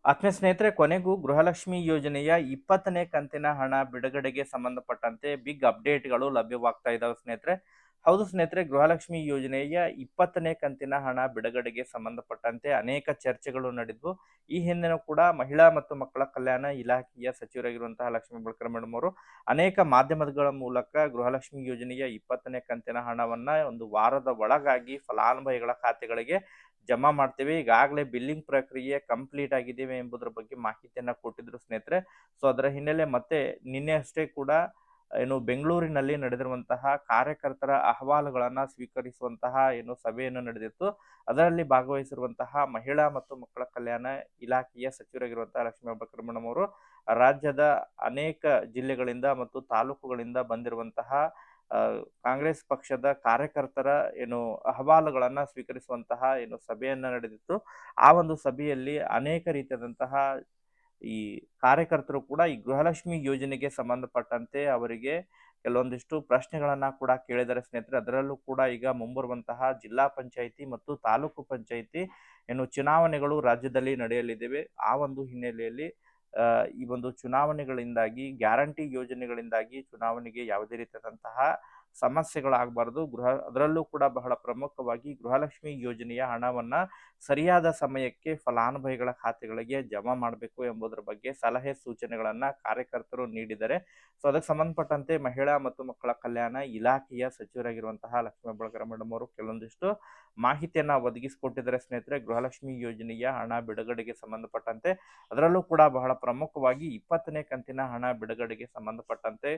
ಆತ್ಮೀಯ ಸ್ನೇಹಿತರೆ, ಕೊನೆಗೂ ಗೃಹಲಕ್ಷ್ಮಿ ಯೋಜನೆಯ 20ನೇ ಕಂತಿನ ಹಣ ಬಿಡುಗಡೆಗೆ ಸಂಬಂಧಪಟ್ಟಂತೆ ಬಿಗ್ ಅಪ್ಡೇಟ್‌ಗಳು ಲಭ್ಯವಾಗ್ತಾ ಇದಾವೆ ಸ್ನೇಹಿತರೆ. ಹೌದು ಸ್ನೇಹಿತರೆ, ಗೃಹಲಕ್ಷ್ಮಿ ಯೋಜನೆಯ 20ನೇ ಕಂತಿನ ಹಣ ಬಿಡುಗಡೆಗೆ ಸಂಬಂಧಪಟ್ಟಂತೆ ಅನೇಕ ಚರ್ಚೆಗಳು ನಡೆದ್ವು. ಈ ಹಿಂದೆನೂ ಕೂಡ ಮಹಿಳಾ ಮತ್ತು ಮಕ್ಕಳ ಕಲ್ಯಾಣ ಇಲಾಖೆಯ ಸಚಿವರಾಗಿರುವಂತಹ ಲಕ್ಷ್ಮೀ ಹೆಬ್ಬಾಳ್ಕರ್ ಮೇಡಮ್ ಅವರು ಅನೇಕ ಮಾಧ್ಯಮಗಳ ಮೂಲಕ ಗೃಹಲಕ್ಷ್ಮಿ ಯೋಜನೆಯ 20ನೇ ಕಂತಿನ ಹಣವನ್ನ ಒಂದು ವಾರದ ಒಳಗಾಗಿ ಫಲಾನುಭವಿಗಳ ಖಾತೆಗಳಿಗೆ ಜಮಾ ಮಾಡ್ತೇವೆ. ಈಗಾಗಲೇ ಬಿಲ್ಲಿಂಗ್ ಪ್ರಕ್ರಿಯೆ ಕಂಪ್ಲೀಟ್ ಆಗಿದ್ದೇವೆ ಎಂಬುದರ ಬಗ್ಗೆ ಮಾಹಿತಿಯನ್ನ ಕೊಟ್ಟಿದ್ರು ಸ್ನೇಹಿತರೆ. ಸೊ ಅದರ ಹಿನ್ನೆಲೆ ಮತ್ತೆ ನಿನ್ನೆ ಅಷ್ಟೇ ಕೂಡ ಬೆಂಗಳೂರಿನಲ್ಲಿ ನಡೆದಿರುವಂತಹ ಕಾರ್ಯಕರ್ತರ ಅಹವಾಲುಗಳನ್ನ ಸ್ವೀಕರಿಸುವಂತಹ ಸಭೆಯನ್ನು ನಡೆದಿತ್ತು. ಅದರಲ್ಲಿ ಭಾಗವಹಿಸಿರುವಂತಹ ಮಹಿಳಾ ಮತ್ತು ಮಕ್ಕಳ ಕಲ್ಯಾಣ ಇಲಾಖೆಯ ಸಚಿವರಾಗಿರುವಂತಹ ಲಕ್ಷ್ಮೀ ಹೆಬ್ಬಾಳ್ಕರ್ ಮೇಡಮ್ ಅವರು ರಾಜ್ಯದ ಅನೇಕ ಜಿಲ್ಲೆಗಳಿಂದ ಮತ್ತು ತಾಲೂಕುಗಳಿಂದ ಬಂದಿರುವಂತಹ ಆ, ಕಾಂಗ್ರೆಸ್ ಪಕ್ಷದ ಕಾರ್ಯಕರ್ತರ ಅಹವಾಲುಗಳನ್ನ ಸ್ವೀಕರಿಸುವಂತಹ ಸಭೆಯನ್ನ ನಡೆದಿತ್ತು. ಆ ಒಂದು ಸಭೆಯಲ್ಲಿ ಅನೇಕ ರೀತಿಯಾದಂತಹ ಈ ಕಾರ್ಯಕರ್ತರು ಕೂಡ ಈ ಗೃಹಲಕ್ಷ್ಮಿ ಯೋಜನೆಗೆ ಸಂಬಂಧಪಟ್ಟಂತೆ ಅವರಿಗೆ ಕೆಲವೊಂದಿಷ್ಟು ಪ್ರಶ್ನೆಗಳನ್ನ ಕೂಡ ಕೇಳಿದ್ದಾರೆ ಸ್ನೇಹಿತರೆ. ಅದರಲ್ಲೂ ಕೂಡ ಈಗ ಮುಂಬರುವಂತಹ ಜಿಲ್ಲಾ ಪಂಚಾಯಿತಿ ಮತ್ತು ತಾಲೂಕು ಪಂಚಾಯಿತಿ ಚುನಾವಣೆಗಳು ರಾಜ್ಯದಲ್ಲಿ ನಡೆಯಲಿದ್ದೇವೆ. ಆ ಒಂದು ಹಿನ್ನೆಲೆಯಲ್ಲಿ ಈ ಒಂದು ಚುನಾವಣೆಗಳಿಂದಾಗಿ ಗ್ಯಾರಂಟಿ ಯೋಜನೆಗಳಿಂದಾಗಿ ಚುನಾವಣೆಗೆ ಯಾವುದೇ ರೀತಿಯಾದಂತಹ ಸಮಸ್ಯೆಗಳಾಗಬಾರದು. ಅದರಲ್ಲೂ ಕೂಡ ಬಹಳ ಪ್ರಮುಖವಾಗಿ ಗೃಹಲಕ್ಷ್ಮಿ ಯೋಜನೆಯ ಹಣವನ್ನ ಸರಿಯಾದ ಸಮಯಕ್ಕೆ ಫಲಾನುಭವಿಗಳ ಖಾತೆಗಳಿಗೆ ಜಮಾ ಮಾಡಬೇಕು ಎಂಬುದರ ಬಗ್ಗೆ ಸಲಹೆ ಸೂಚನೆಗಳನ್ನ ಕಾರ್ಯಕರ್ತರು ನೀಡಿದ್ದಾರೆ. ಸೊ ಅದಕ್ಕೆ ಸಂಬಂಧಪಟ್ಟಂತೆ ಮಹಿಳಾ ಮತ್ತು ಮಕ್ಕಳ ಕಲ್ಯಾಣ ಇಲಾಖೆಯ ಸಚಿವರಾಗಿರುವಂತಹ ಲಕ್ಷ್ಮೀ ಹೆಬ್ಬಾಳ್ಕರ್ ಮೇಡಮ್ ಅವರು ಕೆಲವೊಂದಿಷ್ಟು ಮಾಹಿತಿಯನ್ನ ಒದಗಿಸಿಕೊಟ್ಟಿದ್ದಾರೆ ಸ್ನೇಹಿತರೆ. ಗೃಹಲಕ್ಷ್ಮಿ ಯೋಜನೆಯ ಹಣ ಬಿಡುಗಡೆಗೆ ಸಂಬಂಧಪಟ್ಟಂತೆ ಅದರಲ್ಲೂ ಕೂಡ ಬಹಳ ಪ್ರಮುಖವಾಗಿ 20ನೇ ಕಂತಿನ ಹಣ ಬಿಡುಗಡೆಗೆ ಸಂಬಂಧಪಟ್ಟಂತೆ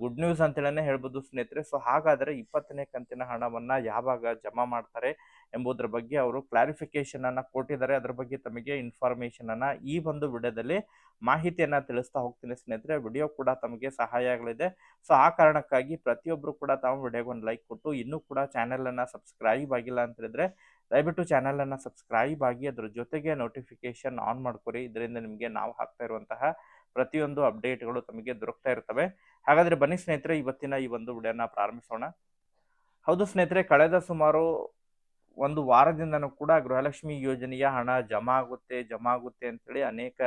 ಗುಡ್ ನ್ಯೂಸ್ ಅಂತೇಳನೇ ಹೇಳ್ಬೋದು ಸ್ನೇಹಿತರೆ. ಸೊ ಹಾಗಾದ್ರೆ 20ನೇ ಕಂತಿನ ಹಣವನ್ನ ಯಾವಾಗ ಜಮಾ ಮಾಡ್ತಾರೆ ಎಂಬುದರ ಬಗ್ಗೆ ಅವರು ಕ್ಲಾರಿಫಿಕೇಶನ್ ಅನ್ನ ಕೊಟ್ಟಿದ್ದಾರೆ. ಅದ್ರ ಬಗ್ಗೆ ತಮಗೆ ಇನ್ಫಾರ್ಮೇಶನ್ ಅನ್ನ ಈ ಒಂದು ವಿಡಿಯೋದಲ್ಲಿ ಮಾಹಿತಿಯನ್ನ ತಿಳಿಸ್ತಾ ಹೋಗ್ತೀನಿ ಸ್ನೇಹಿತರೆ. ವಿಡಿಯೋ ಕೂಡ ತಮಗೆ ಸಹಾಯ ಆಗಲಿದೆ. ಸೊ ಆ ಕಾರಣಕ್ಕಾಗಿ ಪ್ರತಿಯೊಬ್ರು ಕೂಡ ತಾವು ವಿಡಿಯೋಗೆ ಒಂದು ಲೈಕ್ ಕೊಟ್ಟು ಇನ್ನೂ ಕೂಡ ಚಾನೆಲ್ ಅನ್ನ ಸಬ್ಸ್ಕ್ರೈಬ್ ಆಗಿಲ್ಲ ಅಂತ ಹೇಳಿದ್ರೆ ದಯವಿಟ್ಟು ಚಾನೆಲ್ ಅನ್ನ ಸಬ್ಸ್ಕ್ರೈಬ್ ಆಗಿ ಅದ್ರ ಜೊತೆಗೆ ನೋಟಿಫಿಕೇಶನ್ ಆನ್ ಮಾಡ್ಕೊರಿ. ಇದರಿಂದ ನಿಮಗೆ ನಾವು ಹಾಕ್ತಾ ಇರುವಂತಹ ಪ್ರತಿಯೊಂದು ಅಪ್ಡೇಟ್ಗಳು ತಮಗೆ ದೊರಕ್ತಾ ಇರ್ತವೆ. ಹಾಗಾದ್ರೆ ಬನ್ನಿ ಸ್ನೇಹಿತರೆ, ಇವತ್ತಿನ ಈ ಒಂದು ವಿಡಿಯೋನ ಪ್ರಾರಂಭಿಸೋಣ. ಹೌದು ಸ್ನೇಹಿತರೆ, ಕಳೆದ ಸುಮಾರು ಒಂದು ವಾರದಿಂದನೂ ಕೂಡ ಗೃಹಲಕ್ಷ್ಮಿ ಯೋಜನೆಯ ಹಣ ಜಮಾ ಆಗುತ್ತೆ ಅಂತೇಳಿ ಅನೇಕ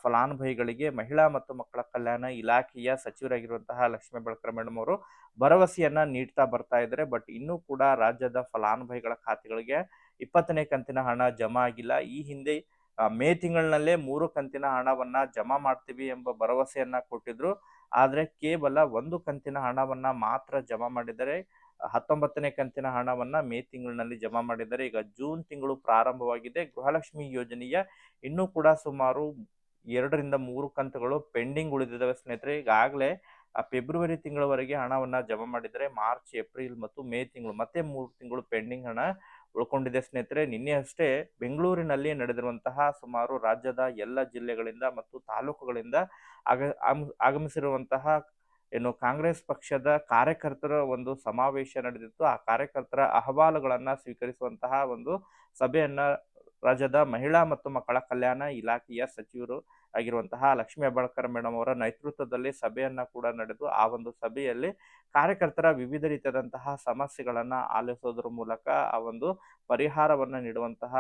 ಫಲಾನುಭವಿಗಳಿಗೆ ಮಹಿಳಾ ಮತ್ತು ಮಕ್ಕಳ ಕಲ್ಯಾಣ ಇಲಾಖೆಯ ಸಚಿವರಾಗಿರುವಂತಹ ಲಕ್ಷ್ಮೀ ಹೆಬ್ಬಾಳ್ಕರ್ ಮೇಡಮ್ ಅವರು ಭರವಸೆಯನ್ನ ನೀಡ್ತಾ ಬರ್ತಾ ಇದ್ದಾರೆ. ಬಟ್ ಇನ್ನೂ ಕೂಡ ರಾಜ್ಯದ ಫಲಾನುಭವಿಗಳ ಖಾತೆಗಳಿಗೆ 20ನೇ ಕಂತಿನ ಹಣ ಜಮಾ ಆಗಿಲ್ಲ. ಈ ಹಿಂದೆ ಮೇ ತಿಂಗಳಿನಲ್ಲೇ 3 ಕಂತಿನ ಹಣವನ್ನ ಜಮಾ ಮಾಡ್ತೀವಿ ಎಂಬ ಭರವಸೆಯನ್ನ ಕೊಟ್ಟಿದ್ರು. ಆದ್ರೆ ಕೇವಲ 1 ಕಂತಿನ ಹಣವನ್ನ ಮಾತ್ರ ಜಮಾ ಮಾಡಿದರೆ. 19ನೇ ಕಂತಿನ ಹಣವನ್ನ ಮೇ ತಿಂಗಳಿನಲ್ಲಿ ಜಮಾ ಮಾಡಿದ್ದಾರೆ. ಈಗ ಜೂನ್ ತಿಂಗಳು ಪ್ರಾರಂಭವಾಗಿದೆ. ಗೃಹಲಕ್ಷ್ಮಿ ಯೋಜನೆಯ ಇನ್ನೂ ಕೂಡ ಸುಮಾರು 2ರಿಂದ 3 ಕಂತುಗಳು ಪೆಂಡಿಂಗ್ ಉಳಿದಿದ್ದಾವೆ ಸ್ನೇಹಿತರೆ. ಈಗಾಗಲೇ ಫೆಬ್ರವರಿ ತಿಂಗಳವರೆಗೆ ಹಣವನ್ನ ಜಮಾ ಮಾಡಿದರೆ. ಮಾರ್ಚ್, ಏಪ್ರಿಲ್ ಮತ್ತು ಮೇ ತಿಂಗಳು ಮತ್ತೆ 3 ತಿಂಗಳು ಪೆಂಡಿಂಗ್ ಹಣ ಉಳ್ಕೊಂಡಿದೆ ಸ್ನೇಹಿತರೆ. ನಿನ್ನೆ ಅಷ್ಟೇ ಬೆಂಗಳೂರಿನಲ್ಲಿ ನಡೆದಿರುವಂತಹ ಸುಮಾರು ರಾಜ್ಯದ ಎಲ್ಲ ಜಿಲ್ಲೆಗಳಿಂದ ಮತ್ತು ತಾಲೂಕುಗಳಿಂದ ಆಗಮಿಸಿರುವಂತಹ ಕಾಂಗ್ರೆಸ್ ಪಕ್ಷದ ಕಾರ್ಯಕರ್ತರ ಒಂದು ಸಮಾವೇಶ ನಡೆದಿತ್ತು. ಆ ಕಾರ್ಯಕರ್ತರ ಅಹವಾಲುಗಳನ್ನ ಸ್ವೀಕರಿಸುವಂತಹ ಒಂದು ಸಭೆಯನ್ನ ರಾಜ್ಯದ ಮಹಿಳಾ ಮತ್ತು ಮಕ್ಕಳ ಕಲ್ಯಾಣ ಇಲಾಖೆಯ ಸಚಿವರು ಆಗಿರುವಂತಹ ಲಕ್ಷ್ಮೀ ಹೆಬ್ಬಾಳ್ಕರ್ ಮೇಡಮ್ ಅವರ ನೇತೃತ್ವದಲ್ಲಿ ಸಭೆಯನ್ನ ಕೂಡ ನಡೆದು ಆ ಒಂದು ಸಭೆಯಲ್ಲಿ ಕಾರ್ಯಕರ್ತರ ವಿವಿಧ ರೀತಿಯಾದಂತಹ ಸಮಸ್ಯೆಗಳನ್ನ ಆಲಿಸೋದ್ರ ಮೂಲಕ ಆ ಒಂದು ಪರಿಹಾರವನ್ನ ನೀಡುವಂತಹ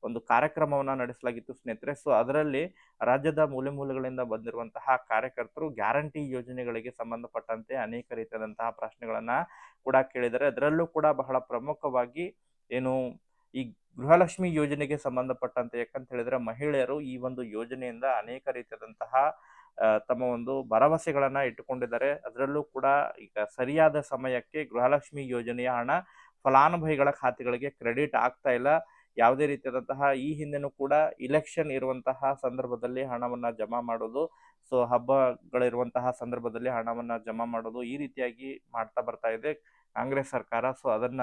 ಒಂದು ಕಾರ್ಯಕ್ರಮವನ್ನ ನಡೆಸಲಾಗಿತ್ತು ಸ್ನೇಹಿತರೆ. ಸೊ ಅದರಲ್ಲಿ ರಾಜ್ಯದ ಮೂಲೆ ಮೂಲೆಗಳಿಂದ ಬಂದಿರುವಂತಹ ಕಾರ್ಯಕರ್ತರು ಗ್ಯಾರಂಟಿ ಯೋಜನೆಗಳಿಗೆ ಸಂಬಂಧಪಟ್ಟಂತೆ ಅನೇಕ ರೀತಿಯಾದಂತಹ ಪ್ರಶ್ನೆಗಳನ್ನ ಕೂಡ ಕೇಳಿದ್ದಾರೆ. ಅದರಲ್ಲೂ ಕೂಡ ಬಹಳ ಪ್ರಮುಖವಾಗಿ ಈ ಗೃಹಲಕ್ಷ್ಮಿ ಯೋಜನೆಗೆ ಸಂಬಂಧಪಟ್ಟಂತೆ, ಯಾಕಂತ ಹೇಳಿದ್ರೆ ಮಹಿಳೆಯರು ಈ ಒಂದು ಯೋಜನೆಯಿಂದ ಅನೇಕ ರೀತಿಯಾದಂತಹ ತಮ್ಮ ಒಂದು ಭರವಸೆಗಳನ್ನ ಇಟ್ಟುಕೊಂಡಿದ್ದಾರೆ. ಅದರಲ್ಲೂ ಕೂಡ ಈಗ ಸರಿಯಾದ ಸಮಯಕ್ಕೆ ಗೃಹಲಕ್ಷ್ಮಿ ಯೋಜನೆಯ ಹಣ ಫಲಾನುಭವಿಗಳ ಖಾತೆಗಳಿಗೆ ಕ್ರೆಡಿಟ್ ಆಗ್ತಾ ಇಲ್ಲ. ಯಾವುದೇ ರೀತಿಯಾದಂತಹ ಈ ಹಿಂದೆನೂ ಕೂಡ ಇಲೆಕ್ಷನ್ ಇರುವಂತಹ ಸಂದರ್ಭದಲ್ಲಿ ಹಣವನ್ನ ಜಮಾ ಮಾಡೋದು, ಸೊ ಹಬ್ಬಗಳಿರುವಂತಹ ಸಂದರ್ಭದಲ್ಲಿ ಹಣವನ್ನ ಜಮಾ ಮಾಡೋದು, ಈ ರೀತಿಯಾಗಿ ಮಾಡ್ತಾ ಬರ್ತಾ ಇದೆ ಕಾಂಗ್ರೆಸ್ ಸರ್ಕಾರ. ಸೊ ಅದನ್ನ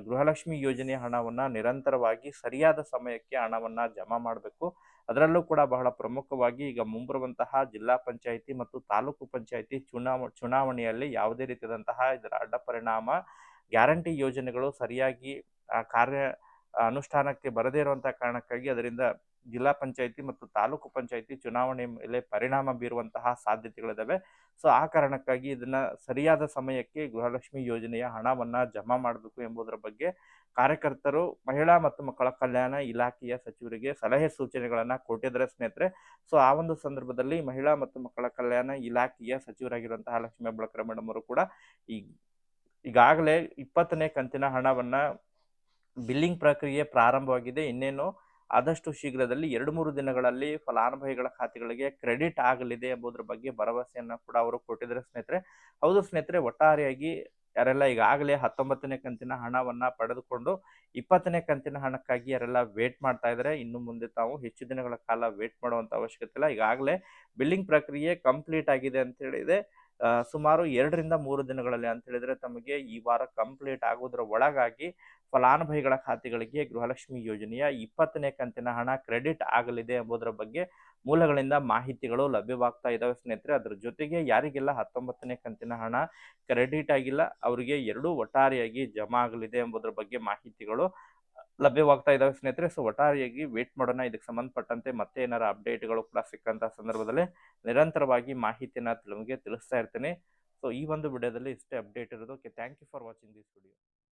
ಗೃಹಲಕ್ಷ್ಮಿ ಯೋಜನೆಯ ಹಣವನ್ನ ನಿರಂತರವಾಗಿ ಸರಿಯಾದ ಸಮಯಕ್ಕೆ ಹಣವನ್ನ ಜಮಾ ಮಾಡಬೇಕು. ಅದರಲ್ಲೂ ಕೂಡ ಬಹಳ ಪ್ರಮುಖವಾಗಿ ಈಗ ಮುಂಬರುವಂತಹ ಜಿಲ್ಲಾ ಪಂಚಾಯಿತಿ ಮತ್ತು ತಾಲೂಕು ಪಂಚಾಯಿತಿ ಚುನಾವಣೆಯಲ್ಲಿ ಯಾವುದೇ ರೀತಿಯಾದಂತಹ ಇದರ ಅಡ್ಡ ಪರಿಣಾಮ ಗ್ಯಾರಂಟಿ ಯೋಜನೆಗಳು ಸರಿಯಾಗಿ ಕಾರ್ಯ ಅನುಷ್ಠಾನಕ್ಕೆ ಬರದೇ ಇರುವಂತಹ ಕಾರಣಕ್ಕಾಗಿ ಅದರಿಂದ ಜಿಲ್ಲಾ ಪಂಚಾಯತಿ ಮತ್ತು ತಾಲೂಕು ಪಂಚಾಯತಿ ಚುನಾವಣೆ ಮೇಲೆ ಪರಿಣಾಮ ಬೀರುವಂತಹ ಸಾಧ್ಯತೆಗಳಿದಾವೆ. ಸೊ ಆ ಕಾರಣಕ್ಕಾಗಿ ಇದನ್ನ ಸರಿಯಾದ ಸಮಯಕ್ಕೆ ಗೃಹಲಕ್ಷ್ಮಿ ಯೋಜನೆಯ ಹಣವನ್ನ ಜಮಾ ಮಾಡಬೇಕು ಎಂಬುದರ ಬಗ್ಗೆ ಕಾರ್ಯಕರ್ತರು ಮಹಿಳಾ ಮತ್ತು ಮಕ್ಕಳ ಕಲ್ಯಾಣ ಇಲಾಖೆಯ ಸಚಿವರಿಗೆ ಸಲಹೆ ಸೂಚನೆಗಳನ್ನ ಕೊಟ್ಟಿದ್ದಾರೆ ಸ್ನೇಹಿತರೆ. ಸೊ ಆ ಒಂದು ಸಂದರ್ಭದಲ್ಲಿ ಮಹಿಳಾ ಮತ್ತು ಮಕ್ಕಳ ಕಲ್ಯಾಣ ಇಲಾಖೆಯ ಸಚಿವರಾಗಿರುವಂತಹ ಲಕ್ಷ್ಮೀ ಹೆಬ್ಬಾಳ್ಕರ್ ಮೇಡಮ್ ಅವರು ಕೂಡ ಈಗಾಗಲೇ 20ನೇ ಕಂತಿನ ಹಣವನ್ನ ಬಿಲ್ಲಿಂಗ್ ಪ್ರಕ್ರಿಯೆ ಪ್ರಾರಂಭವಾಗಿದೆ. ಇನ್ನೇನು ಆದಷ್ಟು ಶೀಘ್ರದಲ್ಲಿ 2-3 ದಿನಗಳಲ್ಲಿ ಫಲಾನುಭವಿಗಳ ಖಾತೆಗಳಿಗೆ ಕ್ರೆಡಿಟ್ ಆಗಲಿದೆ ಎಂಬುದರ ಬಗ್ಗೆ ಭರವಸೆಯನ್ನ ಕೂಡ ಅವರು ಕೊಟ್ಟಿದ್ದಾರೆ ಸ್ನೇಹಿತರೆ. ಹೌದು ಸ್ನೇಹಿತರೆ, ಒಟ್ಟಾರೆಯಾಗಿ ಯಾರೆಲ್ಲ ಈಗಾಗಲೇ 19ನೇ ಕಂತಿನ ಹಣವನ್ನ ಪಡೆದುಕೊಂಡು 20ನೇ ಕಂತಿನ ಹಣಕ್ಕಾಗಿ ಯಾರೆಲ್ಲ ವೇಟ್ ಮಾಡ್ತಾ ಇದ್ದಾರೆ, ಇನ್ನು ಮುಂದೆ ತಾವು ಹೆಚ್ಚು ದಿನಗಳ ಕಾಲ ವೇಟ್ ಮಾಡುವಂತ ಅವಶ್ಯಕತೆ ಇಲ್ಲ. ಈಗಾಗಲೇ ಬಿಲ್ಲಿಂಗ್ ಪ್ರಕ್ರಿಯೆ ಕಂಪ್ಲೀಟ್ ಆಗಿದೆ ಅಂತ ಹೇಳಿದೆ. ಸುಮಾರು 2-3 ದಿನಗಳಲ್ಲಿ ಅಂತ ಹೇಳಿದ್ರೆ ತಮಗೆ ಈ ವಾರ ಕಂಪ್ಲೀಟ್ ಆಗುವುದರ ಒಳಗಾಗಿ ಫಲಾನುಭವಿಗಳ ಖಾತೆಗಳಿಗೆ ಗೃಹಲಕ್ಷ್ಮಿ ಯೋಜನೆಯ 20ನೇ ಕಂತಿನ ಹಣ ಕ್ರೆಡಿಟ್ ಆಗಲಿದೆ ಎಂಬುದರ ಬಗ್ಗೆ ಮೂಲಗಳಿಂದ ಮಾಹಿತಿಗಳು ಲಭ್ಯವಾಗ್ತಾ ಇದಾವೆ ಸ್ನೇಹಿತರೆ. ಅದರ ಜೊತೆಗೆ ಯಾರಿಗೆಲ್ಲ 19ನೇ ಕಂತಿನ ಹಣ ಕ್ರೆಡಿಟ್ ಆಗಿಲ್ಲ ಅವರಿಗೆ ಎರಡೂ ಒಟ್ಟಾರೆಯಾಗಿ ಜಮಾ ಆಗಲಿದೆ ಎಂಬುದರ ಬಗ್ಗೆ ಮಾಹಿತಿಗಳು ಲಭ್ಯವಾಗ್ತಾ ಇದಾವೆ ಸ್ನೇಹಿತರೆ. ಸೊ ಒಟ್ಟಾರೆಯಾಗಿ ವೇಟ್ ಮಾಡೋಣ. ಇದಕ್ಕೆ ಸಂಬಂಧಪಟ್ಟಂತೆ ಮತ್ತೆ ಏನಾರ ಅಪ್ಡೇಟ್ಗಳು ಕೂಡ ಸಿಕ್ಕಂತ ಸಂದರ್ಭದಲ್ಲಿ ನಿರಂತರವಾಗಿ ಮಾಹಿತಿಯನ್ನ ನಿಮಗೆ ತಿಳಿಸ್ತಾ ಇರ್ತೇನೆ. ಸೊ ಈ ಒಂದು ವಿಡಿಯೋದಲ್ಲಿ ಇಷ್ಟೇ ಅಪ್ಡೇಟ್ ಇರೋದು. Okay, thank you for watching this video.